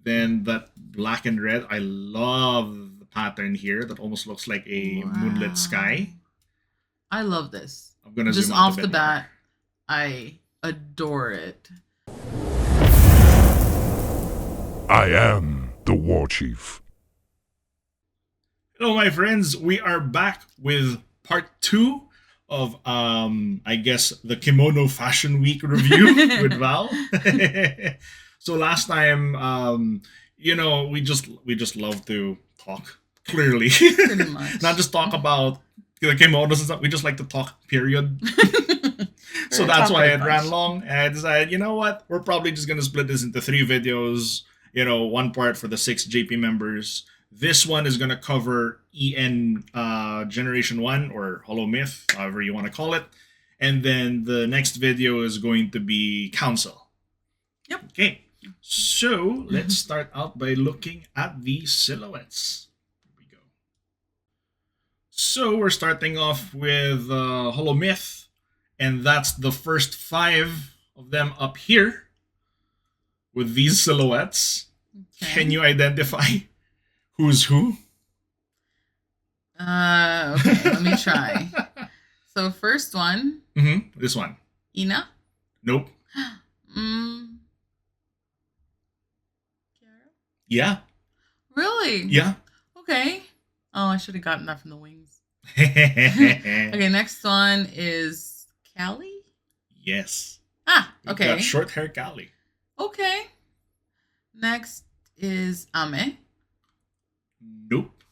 Then that black and red. I love the pattern here. That almost looks like a moonlit sky. I love this. I'm gonna just zoom out off a the bit bat. more. I adore it. I am the war chief. Hello, my friends. We are back with part 2 of I guess the Kimono Fashion Week review with Val. So last time, we just love to talk clearly, Pretty much. not just talk about the kimonos and stuff. We just like to talk. Period. So that's why it ran long. And I decided, you know what? We're probably just gonna split this into 3 videos. One part for the 6 JP members. This one is gonna cover EN Generation 1 or HoloMyth, however you want to call it. And then the next video is going to be Council. Yep. Okay. So let's start out by looking at the silhouettes. Here we go. So we're starting off with HoloMyth, and that's the first 5 of them up here with these silhouettes. Okay. Can you identify who's who? Okay, let me try. So first one, This one. Ina. Nope. Kiara? Yeah. Really? Yeah. Okay. Oh, I should have gotten that from the wings. Okay, Okay. next one is Calli. Yes. Ah, We've okay. got short hair Calli. Okay. Next is Ame. Nope.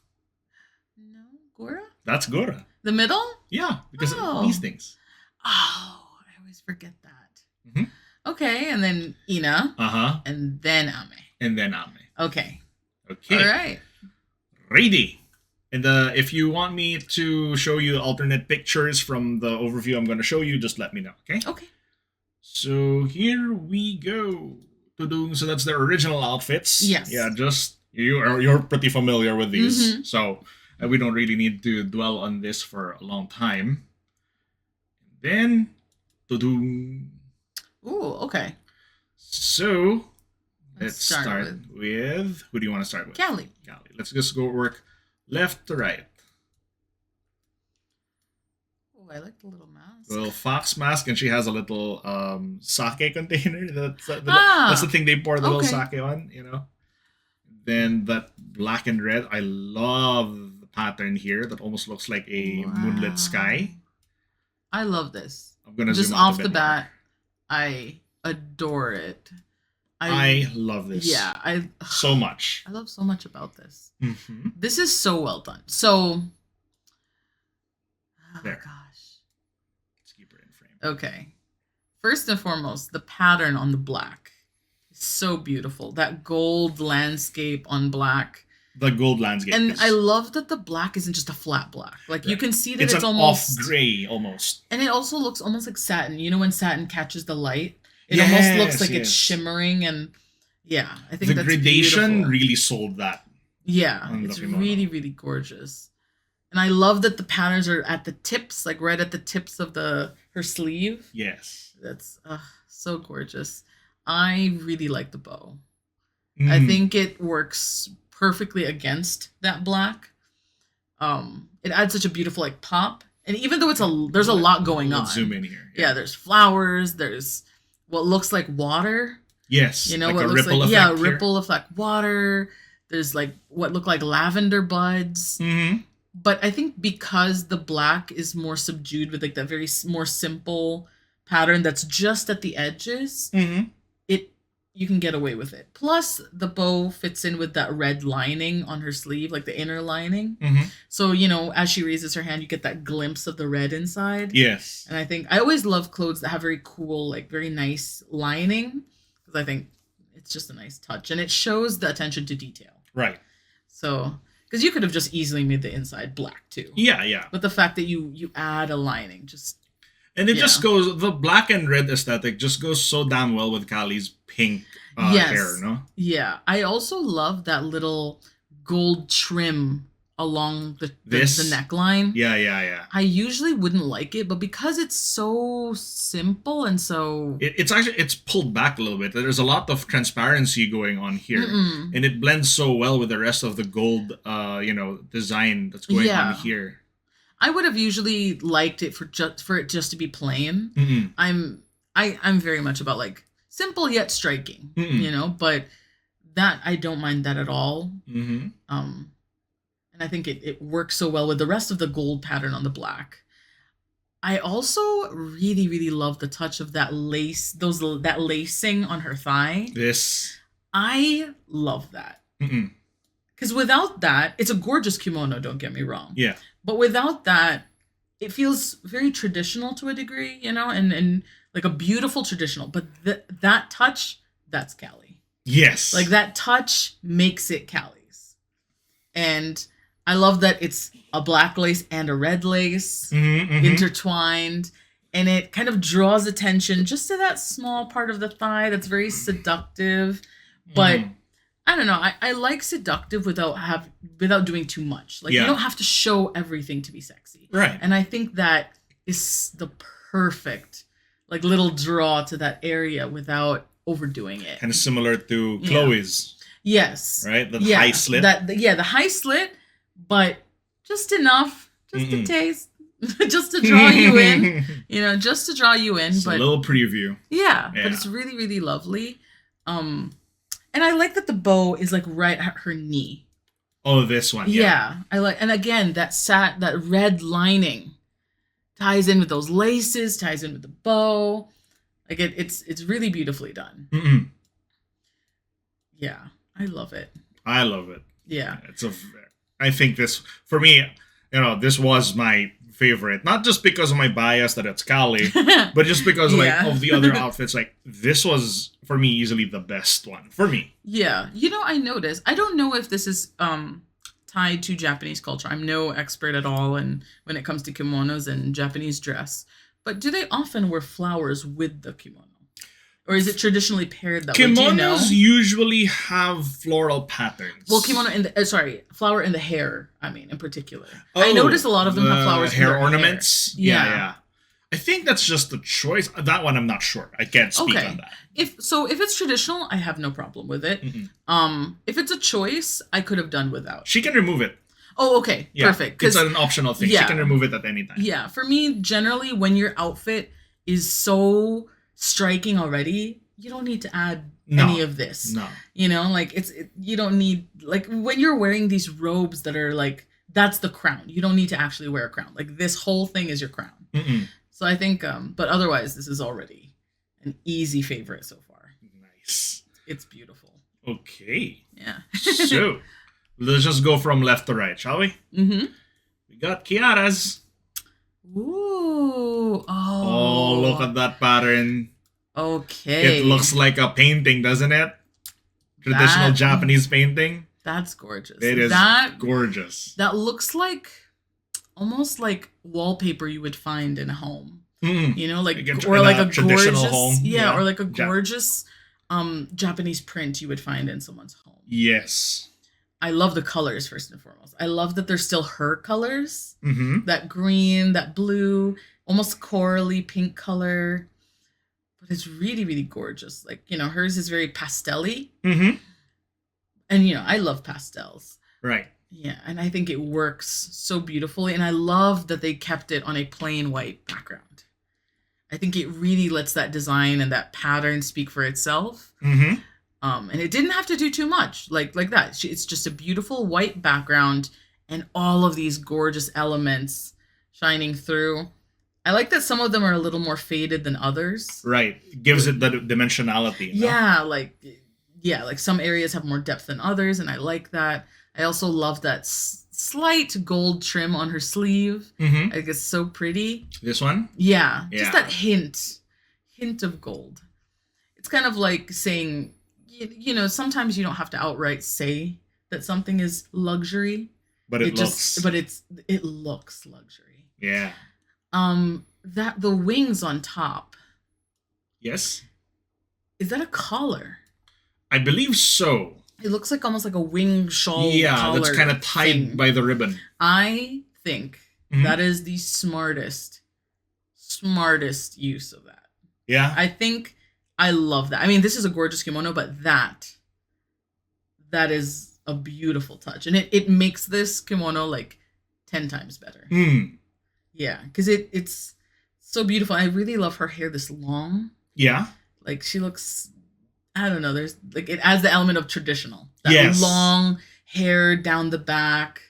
No, Gura? That's Gura. The middle? Yeah, because Oh. of these things. Oh, I always forget that. Mhm. Okay, and then Ina, and then Ame. And then Ame. Okay. Okay. All right. Ready. And if you want me to show you alternate pictures from the overview I'm going to show you, just let me know, okay? Okay. So here we go. So that's the original outfits. Yes. Yeah, just you're pretty familiar with these. Mhm. So we don't really need to dwell on this for a long time. Then, Ooh, okay. so let's start start with who do you want to start with? Calli. Calli. Let's just go work left to right. Oh, I like the little mask. Little fox mask, and she has a little sake container. That's the thing they pour the little sake on, Then that black and red. I love the pattern here. That almost looks like a moonlit sky. I love this. I'm gonna Just zoom out off a the bit bat, I adore it. I love this. Yeah, So much. I love so much about this. Mm-hmm. This is so well done. So, oh There. gosh. Let's keep her in frame. Okay. First and foremost, the pattern on the black is so beautiful. That gold landscape on black. The gold landscape. And I love that the black isn't just a flat black. Like you can see that it's it's an almost off gray almost. And it also looks almost like satin. You know when satin catches the light? It almost looks like it's shimmering, and yeah, I think the that's gradation beautiful. really sold that. Yeah, on the it's kimono. really, really gorgeous. And I love that the patterns are at the tips, like right at the tips of her sleeve. Yes. That's so gorgeous. I really like the bow. I think it works perfectly against that black. It adds such a beautiful like pop. And even though there's a lot going on. Let's zoom in here. Yeah, there's flowers, there's what looks like water. Yes. What a looks ripple like effect here. ripple effect water. There's like what look like lavender buds. Mm-hmm. But I think because the black is more subdued with like that very more simple pattern that's just at the edges, you can get away with it. Plus, the bow fits in with that red lining on her sleeve, like the inner lining. So, as she raises her hand, you get that glimpse of the red inside. Yes. And I always love clothes that have very cool, like very nice lining, because I think it's just a nice touch. And it shows the attention to detail. Right. So, because you could have just easily made the inside black too. Yeah, yeah. But the fact that you add a lining just... And it just goes, the black and red aesthetic just goes so damn well with Calli's pink hair, no? Yeah. I also love that little gold trim along the This? neckline. Yeah. I usually wouldn't like it, but because it's so simple and so It's pulled back a little bit. There's a lot of transparency going on here, and it blends so well with the rest of the gold, design that's going on here. I would have usually liked it for it just to be plain. I'm very much about like simple yet striking, but that I don't mind that at all. And I think it works so well with the rest of the gold pattern on the black. I also really, really love the touch of that lace, that lacing on her thigh. I love that. Because without that, it's a gorgeous kimono, don't get me wrong. Yeah. But without that, it feels very traditional to a degree, and like a beautiful traditional. But that touch, that's Calli. Yes. Like that touch makes it Calli's. And I love that it's a black lace and a red lace intertwined. And it kind of draws attention just to that small part of the thigh that's very seductive. But I don't know. I like seductive without doing too much. Like you don't have to show everything to be sexy. Right. And I think that is the perfect like little draw to that area without overdoing it. Kind of similar to Chloe's. Yes. Right? The high slit. The high slit, but just enough, just a taste, just to draw you in. Just to draw you in. It's a little preview. Yeah, but it's really, really lovely. And I like that the bow is like right at her knee. Oh, this one. Yeah. I like, and again, that red lining ties in with those laces, ties in with the bow. Like it's really beautifully done. Yeah, I love it. I love it. Yeah. I think this, for me, this was my favorite. Not just because of my bias that it's Calli, but just because of the other outfits. Like this was for me easily the best one for me. Yeah, I noticed. I don't know if this is tied to Japanese culture. I'm no expert at all, and when it comes to kimonos and Japanese dress, but do they often wear flowers with the kimono, or is it traditionally paired that way? Kimonos usually have floral patterns. Well, flower in the hair. I mean, in particular, I noticed a lot of them have flowers. Hair ornaments. Yeah. I think that's just a choice. That one I'm not sure. I can't speak on that. If it's traditional, I have no problem with it. If it's a choice, I could have done without. She can remove it. Oh, okay. Yeah. Perfect. It's an optional thing. She can remove it at any time. Yeah. For me, generally, when your outfit is so striking already, you don't need to add any of this. No. You don't need, like, when you're wearing these robes that are like, that's the crown. You don't need to actually wear a crown. Like, this whole thing is your crown. So I think, but otherwise, this is already an easy favorite so far. Nice. It's beautiful. Okay. Yeah. So, let's just go from left to right, shall we? We got Kiara's. Ooh. Oh, look at that pattern. Okay. It looks like a painting, doesn't it? Traditional Japanese painting. That's gorgeous. It is gorgeous. That looks like almost like wallpaper you would find in a home. Like a traditional gorgeous home. Yeah, or like a gorgeous Japanese print you would find in someone's home. Yes. I love the colors first and foremost. I love that they're still her colors. That green, that blue, almost corally pink color. But it's really, really gorgeous. Like, hers is very pastel-y. And, I love pastels. Right. Yeah, and I think it works so beautifully. And I love that they kept it on a plain white background. I think it really lets that design and that pattern speak for itself. And it didn't have to do too much like that. It's just a beautiful white background and all of these gorgeous elements shining through. I like that some of them are a little more faded than others. Right. It gives it the dimensionality. Yeah, like some areas have more depth than others, and I like that. I also love that slight gold trim on her sleeve. I think it's so pretty. This one? Yeah. Just that hint of gold. It's kind of like saying, sometimes you don't have to outright say that something is luxury. But it looks luxury. Yeah. That the wings on top. Yes. Is that a collar? I believe so. It looks like almost like a wing shawl. Yeah, that's kind of tied thing. by the ribbon. I think that is the smartest use of that. Yeah. I love that. I mean, this is a gorgeous kimono, but that is a beautiful touch. And it makes this kimono like 10 times better. Yeah, because it's so beautiful. I really love her hair this long. Yeah. Like she looks, I don't know, there's like it adds the element of traditional. That long hair down the back.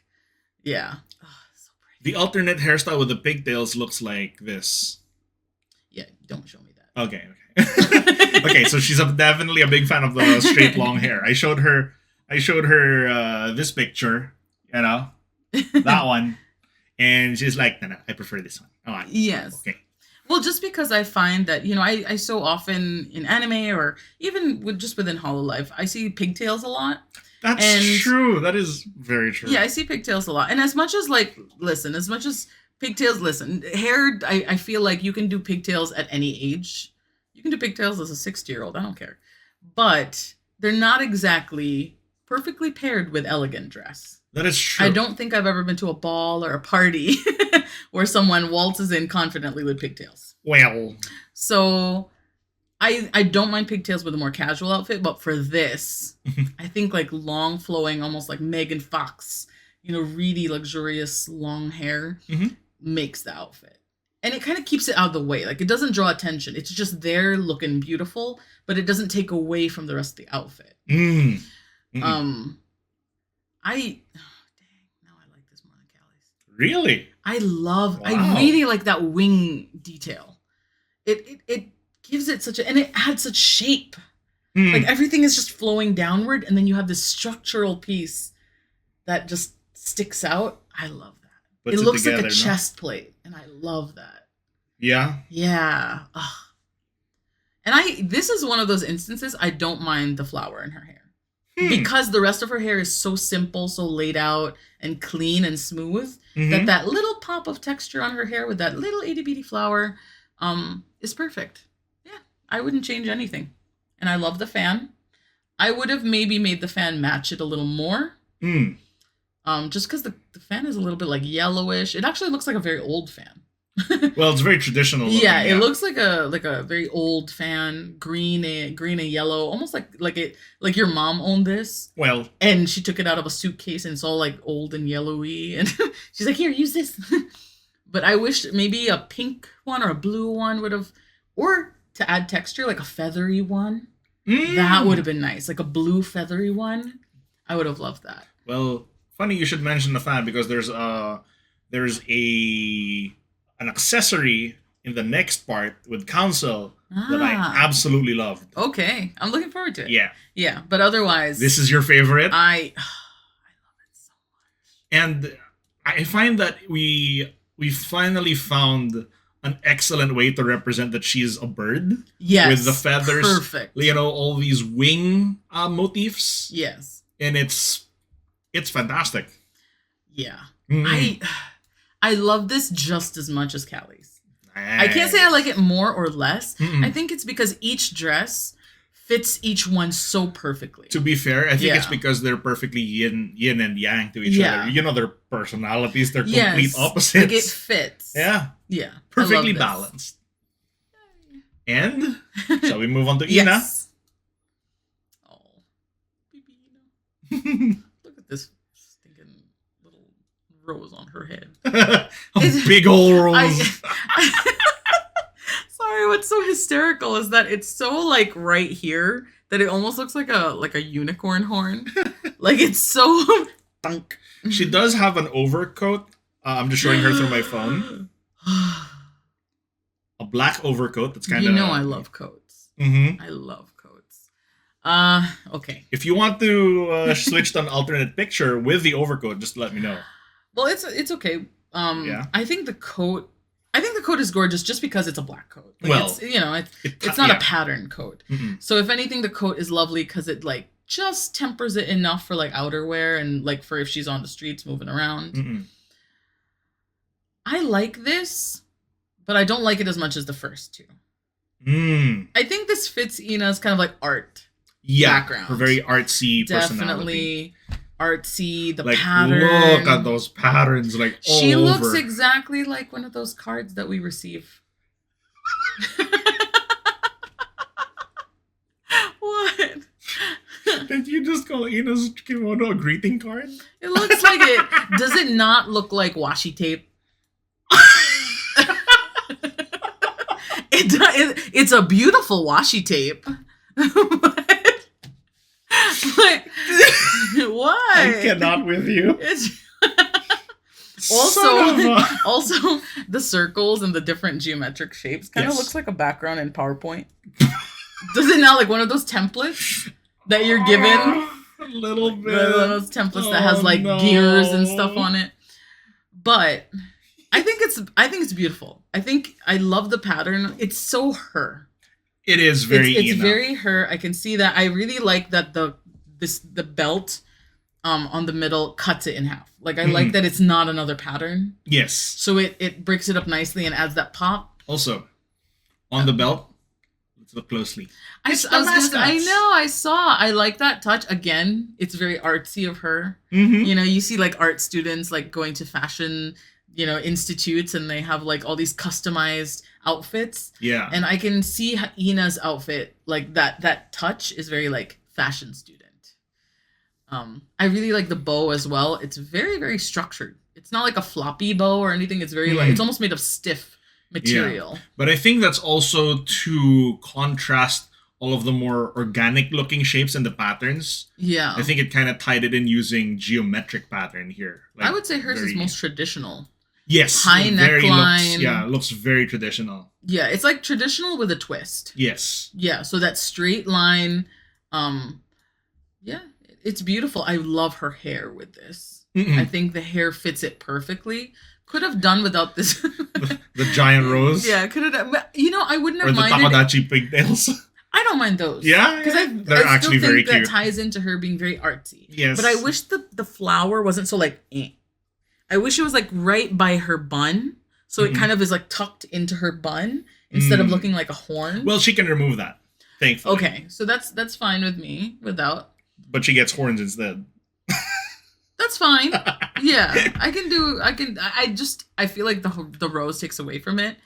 Yeah. Oh, so pretty. The alternate hairstyle with the pigtails looks like this. Yeah, don't show me that. Okay. Okay, so she's definitely a big fan of the straight long hair. I showed her this picture, that one, and she's like, no, I prefer this one. Oh, yes. Okay. Well, just because I find that, I so often in anime or even just within Hololive, I see pigtails a lot. That's true. That is very true. Yeah, I see pigtails a lot. And as much as pigtails, hair, I feel like you can do pigtails at any age. You can do pigtails as a 60-year-old. I don't care. But they're not exactly perfectly paired with elegant dress. That is true. I don't think I've ever been to a ball or a party where someone waltzes in confidently with pigtails. Well. So I don't mind pigtails with a more casual outfit, but for this, I think like long flowing, almost like Megan Fox, really luxurious long hair makes the outfit. And it kind of keeps it out of the way. Like it doesn't draw attention. It's just there looking beautiful, but it doesn't take away from the rest of the outfit. Now I like this more than Calli's. Really? I really like that wing detail. It gives it and it adds such shape. Like everything is just flowing downward, and then you have this structural piece that just sticks out. I love that. It looks like a chest plate, and I love that. Yeah? Yeah. Ugh. And this is one of those instances I don't mind the flower in her hair. Because the rest of her hair is so simple, so laid out and clean and smooth, that little pop of texture on her hair with that little itty bitty flower is perfect. Yeah, I wouldn't change anything. And I love the fan. I would have maybe made the fan match it a little more. Just because the fan is a little bit like yellowish. It actually looks like a very old fan. Well, it's very traditional looking, yeah, it looks like a very old fan, green and yellow, almost like your mom owned this. Well, and she took it out of a suitcase and it's all like old and yellowy, and she's like, "Here, use this." But I wish maybe a pink one or a blue one would have, or to add texture, like a feathery one. That would have been nice, like a blue feathery one. I would have loved that. Well, funny you should mention the fan because there's an accessory in the next part with Council that I absolutely loved. Okay, I'm looking forward to it. Yeah, but otherwise, this is your favorite. I love it so much. And I find that we finally found an excellent way to represent that she's a bird. Yes, with the feathers, perfect. All these wing motifs. Yes, and it's fantastic. Yeah, I love this just as much as Calli's. I can't say I like it more or less. I think it's because each dress fits each one so perfectly. To be fair, I think it's because they're perfectly yin and yang to each other. Their personalities, they're complete opposites. Like it fits. Yeah. Yeah. Perfectly balanced. And shall we move on to Ina? Yes. Oh, baby Ina. Look at this stinking little rose on her head. A big old rose. Sorry, what's so hysterical is that it's so like right here that it almost looks like a unicorn horn. Like it's so thunk. She does have an overcoat. I'm just showing her through my phone. A black overcoat that's kind of... I love coats. I love coats. Okay. If you want to switch to an alternate picture with the overcoat, just let me know. Well, it's okay. I think the coat is gorgeous just because it's a black coat. Like it's not a pattern coat. So if anything, the coat is lovely because it like just tempers it enough for like outerwear and like for if she's on the streets moving around. I like this, but I don't like it as much as the first two. I think this fits Ina's kind of like art. background. Her very artsy personality. Definitely artsy. The Like, pattern. look at those patterns, like all She over. looks exactly like one of those cards that we receive. What? Did you just call Ina's kimono a greeting card? It looks like it. Does it not look like washi tape? It's a beautiful washi tape. What? I cannot with you. Also, the circles and the different geometric shapes kind of looks like a background in PowerPoint. Does it not, like one of those templates that you're given? A little bit. One of those templates that has like gears and stuff on it. But I think it's beautiful. I love the pattern. It's so her. It is very It's Ina. very her. I can see that. I really like that the belt on the middle cuts it in half. Like I like that it's not another pattern. Yes. So it breaks it up nicely and adds that pop. Also, on the belt, let's look closely. I saw. I like that touch. Again, it's very artsy of her. Mm-hmm. You know, you see like art students like going to fashion, institutes, and they have like all these customized outfits. Yeah. And I can see Ina's outfit, like that touch is very like fashion student. I really like the bow as well. It's very, very structured. It's not like a floppy bow or anything. It's very like, it's almost made of stiff material. Yeah. But I think that's also to contrast all of the more organic looking shapes and the patterns. Yeah. I think it kind of tied it in using geometric pattern here. Like, I would say hers is most traditional. Yes. High neckline. Looks very traditional. Yeah, it's like traditional with a twist. Yes. Yeah, so that straight line, yeah, it's beautiful. I love her hair with this. I think the hair fits it perfectly. Could have done without this. the giant rose. Yeah, could have done. I wouldn't have or the minded. Tamagotchi pigtails. I don't mind those. Yeah, because they're I actually still very think that cute. ties into her being very artsy. Yes, but I wish the flower wasn't so like. I wish it was like right by her bun, so it kind of is like tucked into her bun instead of looking like a horn. Well, she can remove that. Thankfully. Okay, so that's fine with me without. But she gets horns instead. That's fine. Yeah, I feel like the rose takes away from it.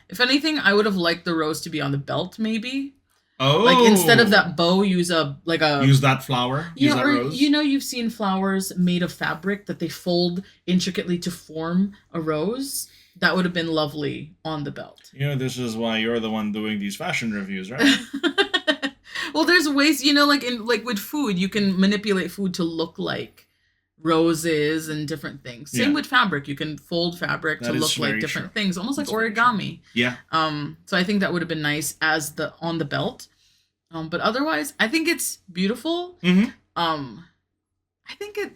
If anything, I would have liked the rose to be on the belt, maybe. Oh. Like instead of that bow, use that flower. Use that rose. You've seen flowers made of fabric that they fold intricately to form a rose. That would have been lovely on the belt. This is why you're the one doing these fashion reviews, right? Well, there's ways, like with food, you can manipulate food to look like roses and different things. Same with fabric. You can fold fabric to look like different things, almost like origami. Yeah. So I think that would have been nice as on the belt. But otherwise, I think it's beautiful. I think it.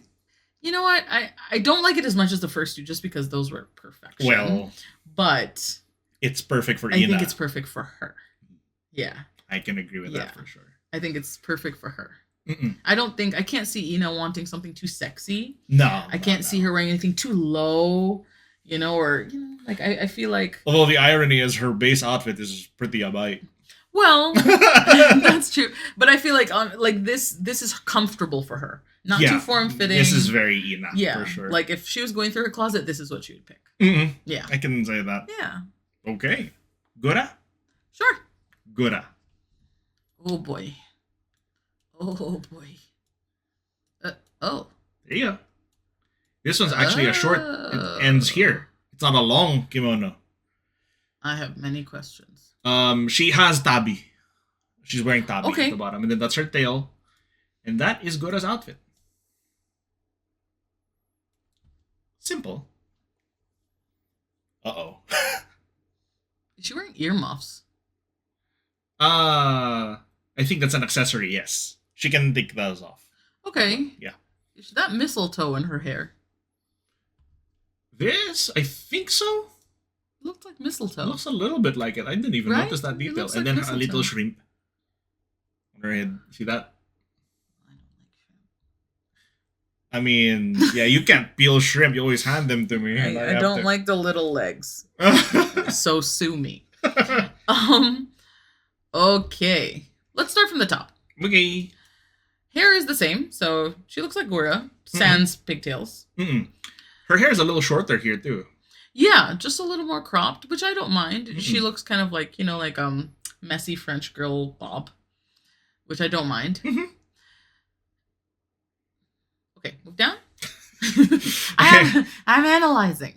You know what? I don't like it as much as the first two, just because those were perfection. Well, but it's perfect for I Ina. think it's perfect for her. Yeah. I can agree with that for sure. I think it's perfect for her. I can't see Ina wanting something too sexy. No. I can't see her wearing anything too low, like I feel like. Although the irony is her base outfit is pretty abay. Well, that's true. But I feel like this is comfortable for her. Not too form-fitting. This is very Ina, for sure. Like if she was going through her closet, this is what she would pick. Yeah. I can say that. Yeah. Okay. Gura? Sure. Gura. Oh boy. Oh boy. Oh. There you go. This one's actually a short. It ends here. It's not a long kimono. I have many questions. She has tabi. She's wearing tabi at the bottom. And then that's her tail. And that is Gura's outfit. Simple. Uh-oh. Is she wearing earmuffs? I think that's an accessory, yes. She can take those off. Okay. Yeah. Is that mistletoe in her hair? This? I think so. It looked like mistletoe. It looks a little bit like it. I didn't even notice that detail. And then a little shrimp on her head. See that? I mean, yeah, you can't peel shrimp. You always hand them to me. I don't like the little legs. So sue me. Okay. Let's start from the top. Okay. Hair is the same, so she looks like Gura, sans pigtails. Her hair is a little shorter here too. Yeah, just a little more cropped, which I don't mind. She looks kind of like, like messy French girl bob, which I don't mind. Okay, move down. I'm analyzing.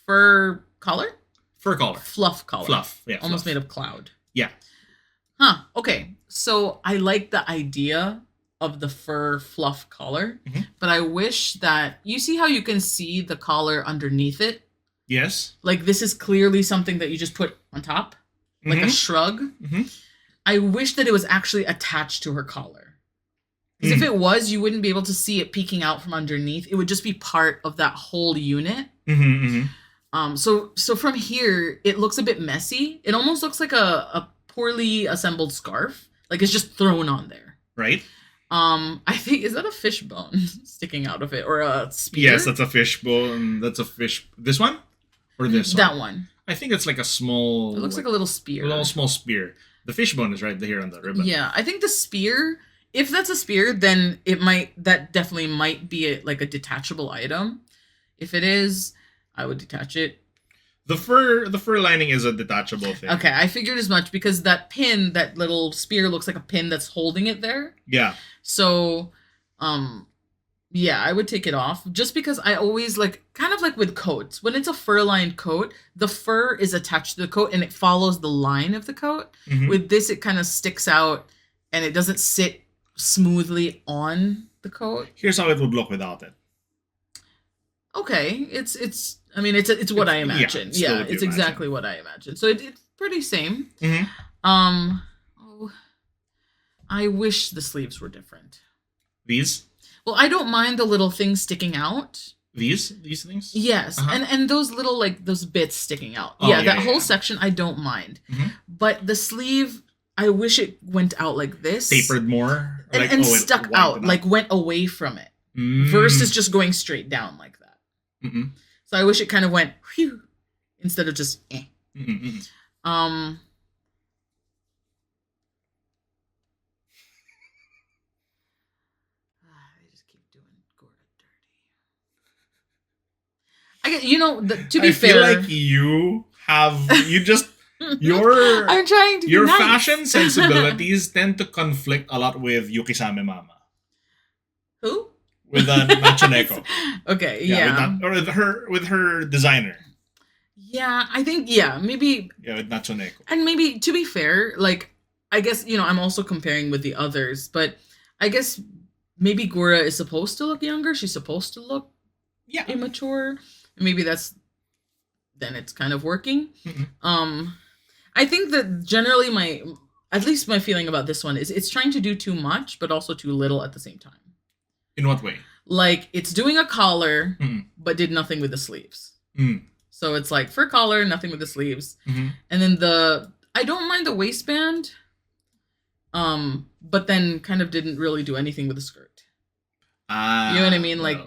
Fur collar? Fur collar. Fluff collar. Fluff, yeah. Almost fluff. made of cloud. Yeah. Huh, okay. So I like the idea of the fur fluff collar, but I wish that, you see how you can see the collar underneath it? Yes. Like this is clearly something that you just put on top, like a shrug. I wish that it was actually attached to her collar. Because if it was, you wouldn't be able to see it peeking out from underneath. It would just be part of that whole unit. So from here, it looks a bit messy. It almost looks like a poorly assembled scarf. Like it's just thrown on there. Right. I think, is that a fish bone sticking out of it or a spear? Yes, that's a fish bone. That's a fish. This one? Or this one? That one. I think it's like a small... It looks like a little spear. A little small spear. The fish bone is right here on the ribbon. Yeah, I think the spear, if that's a spear, then that definitely might be like a detachable item. If it is, I would detach it. The fur lining is a detachable thing. Okay, I figured as much because that pin, that little spear looks like a pin that's holding it there. Yeah. So, yeah, I would take it off just because I always kind of like with coats. When it's a fur-lined coat, the fur is attached to the coat and it follows the line of the coat. With this, it kind of sticks out and it doesn't sit smoothly on the coat. Here's how it would look without it. Okay, it's what I imagine. Yeah, it's exactly what I imagine. So it's pretty same. I wish the sleeves were different. These? Well, I don't mind the little things sticking out. These things? Yes, and those little those bits sticking out. That whole section I don't mind. But the sleeve, I wish it went out like this. Tapered more? And stuck out, like went away from it. Versus just going straight down like that. So I wish it kind of went whew, instead of just eh. I just keep doing Gura dirty. To be fair, I feel like you just your I'm trying to be your nice. fashion sensibilities tend to conflict a lot with Yukisame Mama. Who? With Nachoneko. Okay, yeah. With her designer. Yeah, I think maybe. Yeah, with Nachoneko. And maybe, to be fair, I guess I'm also comparing with the others, but I guess maybe Gura is supposed to look younger. She's supposed to look immature. Maybe then it's kind of working. I think that generally at least my feeling about this one is it's trying to do too much, but also too little at the same time. In what way? Like it's doing a collar, but did nothing with the sleeves. So it's like fur collar, nothing with the sleeves. And then I don't mind the waistband, but then kind of didn't really do anything with the skirt. You know what I mean? Like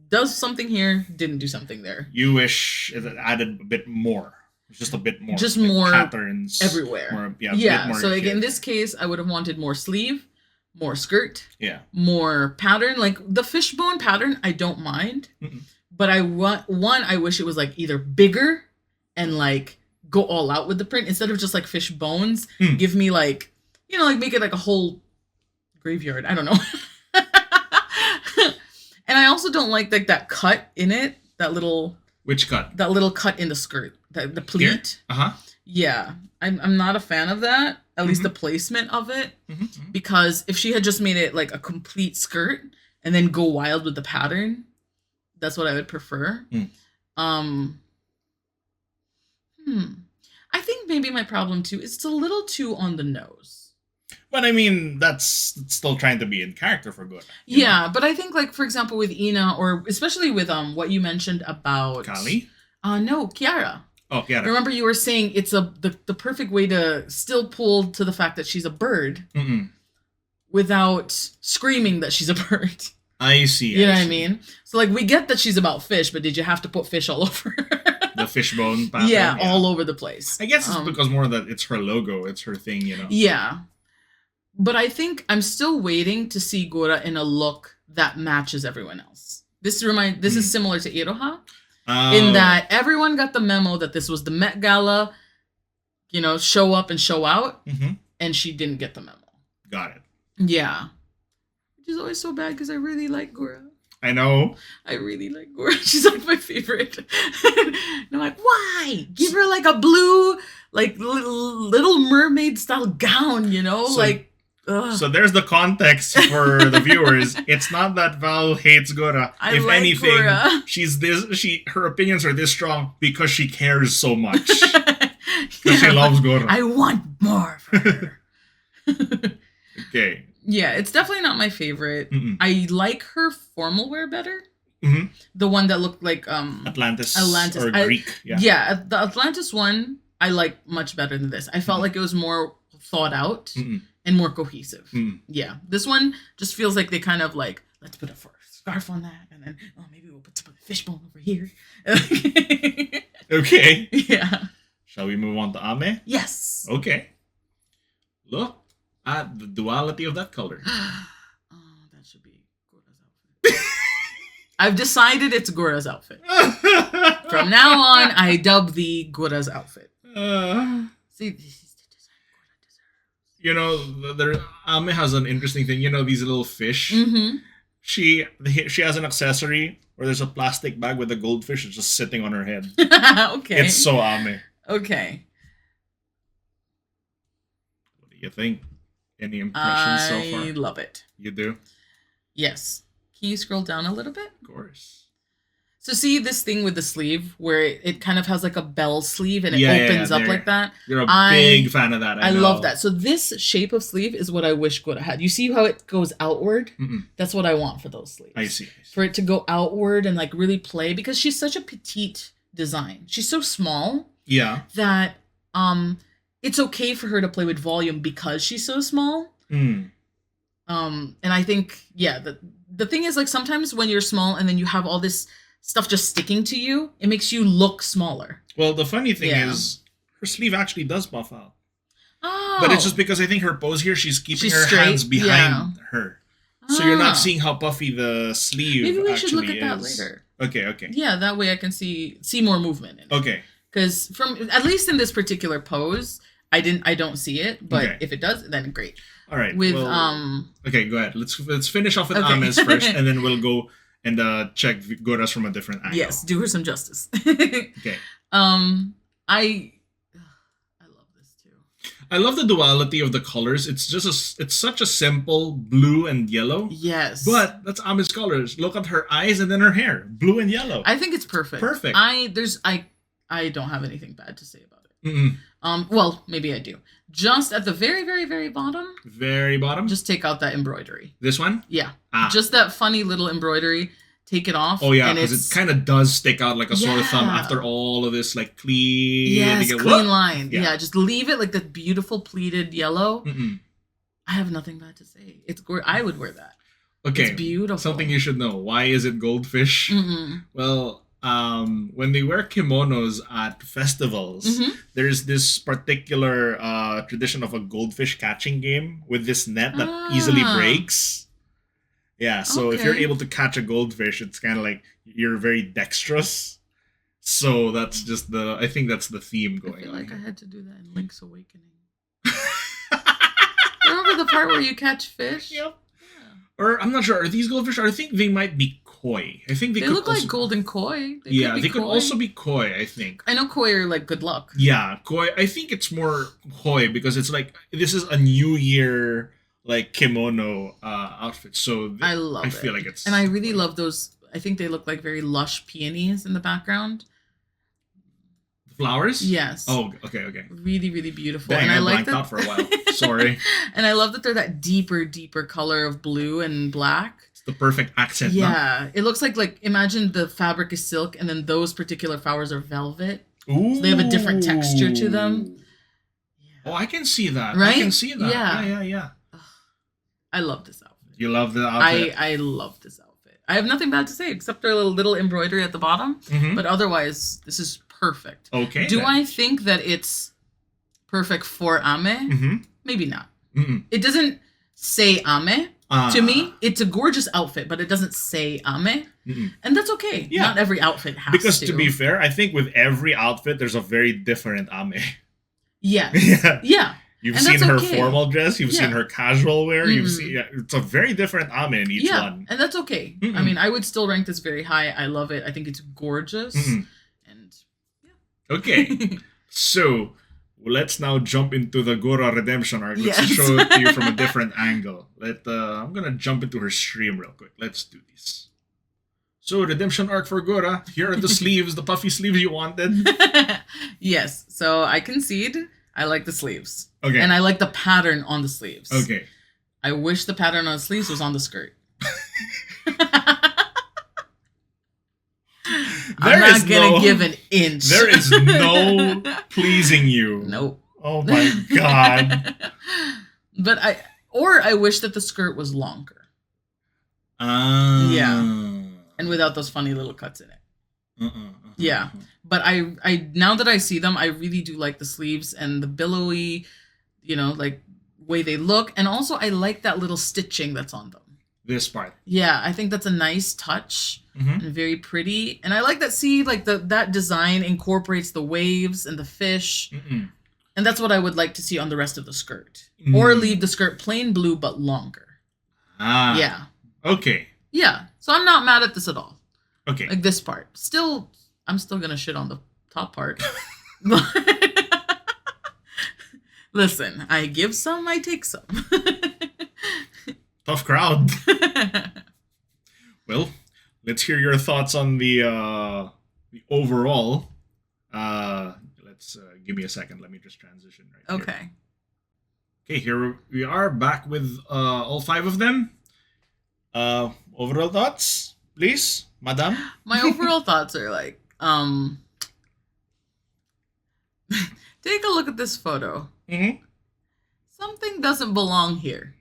does something here, didn't do something there. You wish it added a bit more. Just a bit more. Just more patterns. Everywhere. More, yeah. Bit more so in this case, I would have wanted more sleeve, more skirt, more pattern. Like the fishbone pattern, I don't mind. But I wish it was either bigger and go all out with the print instead of just fish bones. Give me make it a whole graveyard. I don't know. And I also don't like that cut in it. That little. Which cut? That little cut in the skirt. The pleat. Yeah. I'm not a fan of that. At least the placement of it. Because if she had just made it a complete skirt and then go wild with the pattern, that's what I would prefer. I think maybe my problem too is it's a little too on the nose. But I mean, that's still trying to be in character for good. Yeah, but I think for example with Ina, or especially with what you mentioned about Calli? No, Kiara. Oh, Kiara. Remember you were saying it's the perfect way to still pull to the fact that she's a bird without screaming that she's a bird. I see. You know what I mean? So we get that she's about fish, but did you have to put fish all over her? The fishbone pattern? Yeah, all over the place. I guess it's because more that it's her logo, it's her thing, Yeah. But I think I'm still waiting to see Gura in a look that matches everyone else. This is similar to Iroha. In that everyone got the memo that this was the Met Gala, show up and show out, and she didn't get the memo. Got it. Yeah. Which is always so bad because I really like Gura. I know. I really like Gura. She's like my favorite. And I'm like, why? Give her like a blue, like Little Mermaid style gown, So there's the context for the viewers. It's not that Val hates Gura. I if like anything, Gura. her opinions are this strong because she cares so much. Because she loves Gura. I want more for her. Okay. Yeah, it's definitely not my favorite. I like her formal wear better. The one that looked like Atlantis or Greek. Yeah, the Atlantis one I like much better than this. I felt like it was more thought out and more cohesive. Yeah, this one just feels like they kind of like, let's put a scarf on that, and then maybe we'll put some fishbone over here. Okay. Yeah. Shall we move on to Ame? Yes. Okay. Look at the duality of that color. That should be Gura's outfit. I've decided it's Gura's outfit. From now on, I dub the Gura's outfit. See, this is the design Gura deserves. Ame has an interesting thing. These little fish. She has an accessory where there's a plastic bag with a goldfish just sitting on her head. Okay. It's so Ame. Okay. What do you think? Any impressions so far? I love it. You do? Yes. Can you scroll down a little bit? Of course. So see this thing with the sleeve where it kind of has like a bell sleeve and it opens up like that? You're a big fan of that. I love that. So this shape of sleeve is what I wish Gura had. You see how it goes outward? That's what I want for those sleeves. I see. For it to go outward and like really play, because she's such a petite design. She's so small. Yeah. That it's okay for her to play with volume because she's so small. And I think, the thing is, like, sometimes when you're small and then you have all this stuff just sticking to you, it makes you look smaller. Well, the funny thing is, her sleeve actually does buff out. Oh. But it's just because I think her pose here, she's keeping her straight, hands behind her. So you're not seeing how puffy the sleeve Maybe we actually should look at that is. later. Okay. Yeah, that way I can see more movement in it. Okay. Because at least in this particular pose, I don't see it, but Okay. if it does, then great. All right. With Okay, go ahead. Let's finish off with Ame's first, and then we'll go and check Gura's from a different angle. Yes, do her some justice. Okay. I love this too. I love the duality of the colors. It's such a simple blue and yellow. Yes. But that's Ame's colors. Look at her eyes and then her hair, blue and yellow. I think it's perfect. Perfect. I don't have anything bad to say about it. Well, maybe I do. Just at the very, very, very bottom. Very bottom? Just take out that embroidery. This one? Yeah. Just that funny little embroidery. Take it off. Oh, yeah, because it kind of does stick out like a sore thumb after all of this, like, clean... Yes, clean line. Yeah. Just leave it like that beautiful pleated yellow. I have nothing bad to say. It's gorgeous. I would wear that. Okay. It's beautiful. Something you should know. Why is it goldfish? Well... when they wear kimonos at festivals, there's this particular tradition of a goldfish catching game with this net that easily breaks. Yeah, so if you're able to catch a goldfish, it's kind of like you're very dexterous. So that's just I think that's the theme going on. I feel like I had to do that in Link's Awakening. Remember the part where you catch fish? Yep. Yeah. Or I'm not sure. Are these goldfish? I think they might be koi. I think they look like golden koi. They could also be koi, I think. I know koi are like good luck. Yeah, koi. I think it's more koi because it's like this is a New Year like kimono outfit. So I love it. I feel like it's and I really love those. I think they look like very lush peonies in the background. Flowers? Yes. Oh, okay. Really, really beautiful. Dang, and I like blanked out for a while. Sorry. And I love that they're that deeper color of blue and black. It's the perfect accent. Yeah. It looks like imagine the fabric is silk and then those particular flowers are velvet. Ooh. So they have a different texture to them. Yeah. Oh, I can see that. Right? I can see that. Yeah. I love this outfit. You love the outfit? I love this outfit. I have nothing bad to say except their little embroidery at the bottom. But otherwise, this is perfect. Okay. Do I think that it's perfect for Ame? Maybe not. It doesn't say ame. To me, it's a gorgeous outfit, but it doesn't say ame. And that's okay. Yeah. Not every outfit has because to be fair, I think with every outfit, there's a very different ame. Yes. Yeah. You've seen her formal dress. You've seen her casual wear. You've seen it's a very different ame in each one. And that's okay. I mean, I would still rank this very high. I love it. I think it's gorgeous. And yeah. Okay. So let's now jump into the Gura redemption arc. Let's show it to you from a different angle. I'm gonna jump into her stream real quick. Let's do this. So redemption arc for Gura. Here are the sleeves, the puffy sleeves you wanted. Yes. So I concede. I like the sleeves. Okay. And I like the pattern on the sleeves. Okay. I wish the pattern on the sleeves was on the skirt. I'm not going to give an inch. There is no pleasing you. Nope. Oh my God. But I wish that the skirt was longer. Yeah. And without those funny little cuts in it. Yeah. But I now that I see them, I really do like the sleeves and the billowy, like way they look. And also I like that little stitching that's on them. This part. Yeah, I think that's a nice touch and very pretty. And I like that, that design incorporates the waves and the fish. And that's what I would like to see on the rest of the skirt. Or leave the skirt plain blue but longer. Yeah. Okay. Yeah. So I'm not mad at this at all. Okay. Like this part. I'm still going to shit on the top part. Listen, I give some, I take some. Tough crowd. Well, let's hear your thoughts on the overall. Let's give me a second. Let me just transition right here. Okay. Okay, here we are back with all 5 of them. Overall thoughts, please, madam. My overall thoughts are like, take a look at this photo. Something doesn't belong here.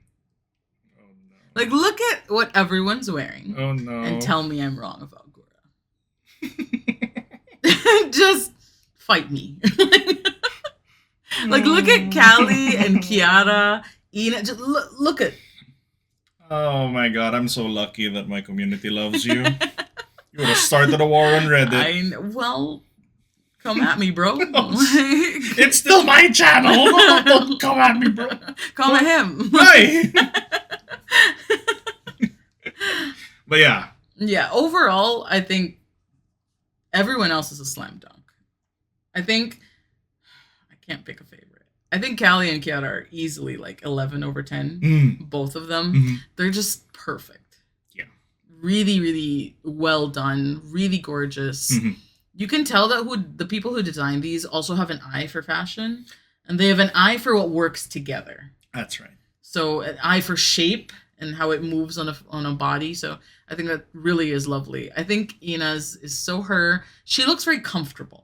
Oh no. Like, look at what everyone's wearing. Oh no. And tell me I'm wrong about Gura. Just fight me. Like, look at Calli and Kiara. Ina, just look at. Oh my God, I'm so lucky that my community loves you. You would have started a war on Reddit. Well, come at me, bro. It's still my channel. Don't come at me, bro. Come at him. Right. But yeah. Yeah, overall, I think everyone else is a slam dunk. I can't pick a favorite. I think Calli and Kiara are easily like 11 over 10. Both of them. They're just perfect. Yeah. Really, really well done. Really gorgeous. You can tell that the people who designed these also have an eye for fashion. And they have an eye for what works together. That's right. So an eye for shape and how it moves on a body. So I think that really is lovely. I think Ina's is so her. She looks very comfortable.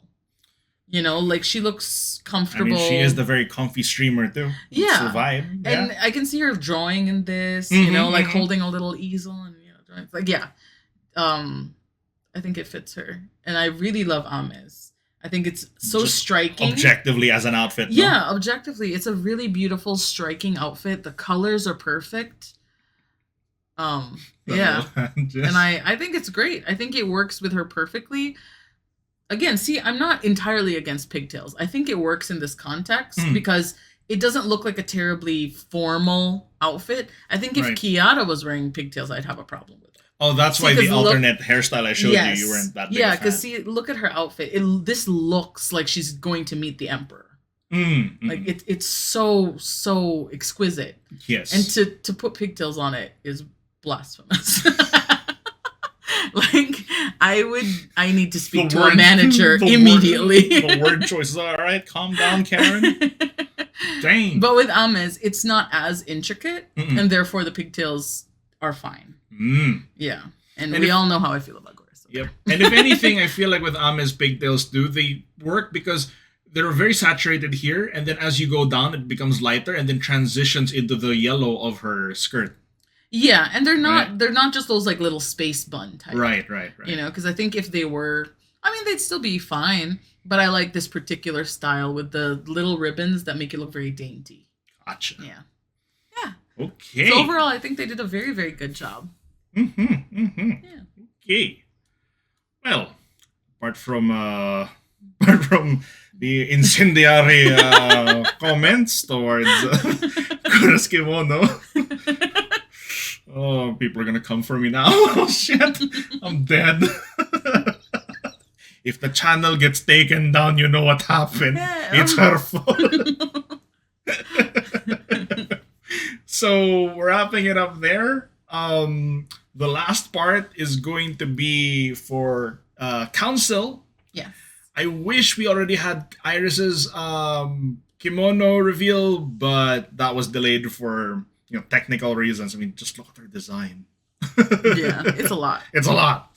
Like she looks comfortable. I mean, she is the very comfy streamer too. Yeah. It's the vibe. Yeah. And I can see her drawing in this, like holding a little easel and, drawing. Like, yeah. I think it fits her. And I really love Ame's. I think it's so just striking. Objectively as an outfit. Yeah, objectively. It's a really beautiful, striking outfit. The colors are perfect. Yeah. And I think it's great. I think it works with her perfectly. Again, see, I'm not entirely against pigtails. I think it works in this context because it doesn't look like a terribly formal outfit. I think if Kiara was wearing pigtails, I'd have a problem with it. Oh, that's why the alternate hairstyle I showed you weren't that big a fan. because see, look at her outfit. This looks like she's going to meet the emperor. Like it's so exquisite. Yes. And to put pigtails on it is blasphemous. Like I need to speak to a manager immediately. The word choices. All right, calm down, Karen. Dang. But with Ames, it's not as intricate, and therefore the pigtails are fine. Yeah, and we all know how I feel about Gura. So. Yep. And if anything, I feel like with Ames, pigtails they work because they're very saturated here, and then as you go down, it becomes lighter, and then transitions into the yellow of her skirt. Yeah, and they're not just those like little space bun type. Right. Because I think if they were, they'd still be fine. But I like this particular style with the little ribbons that make it look very dainty. Gotcha. Yeah. Okay. So overall, I think they did a very, very good job. Yeah. Okay. Well, apart from the incendiary comments towards Gura's kimono. Oh, people are gonna come for me now. Oh shit, I'm dead. If the channel gets taken down, you know what happened. Yeah. It's her fault. So we're wrapping it up there. The last part is going to be for council. Yes. I wish we already had Iris's kimono reveal, but that was delayed for technical reasons. I mean, just look at her design. Yeah, it's a lot. It's a lot.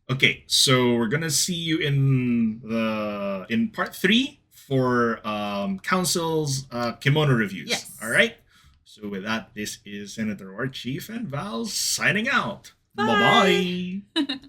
Okay, so we're gonna see you in part 3 for council's kimono reviews. Yes. All right. So with that, this is Senator War Chief and Val signing out. Bye. Bye-bye.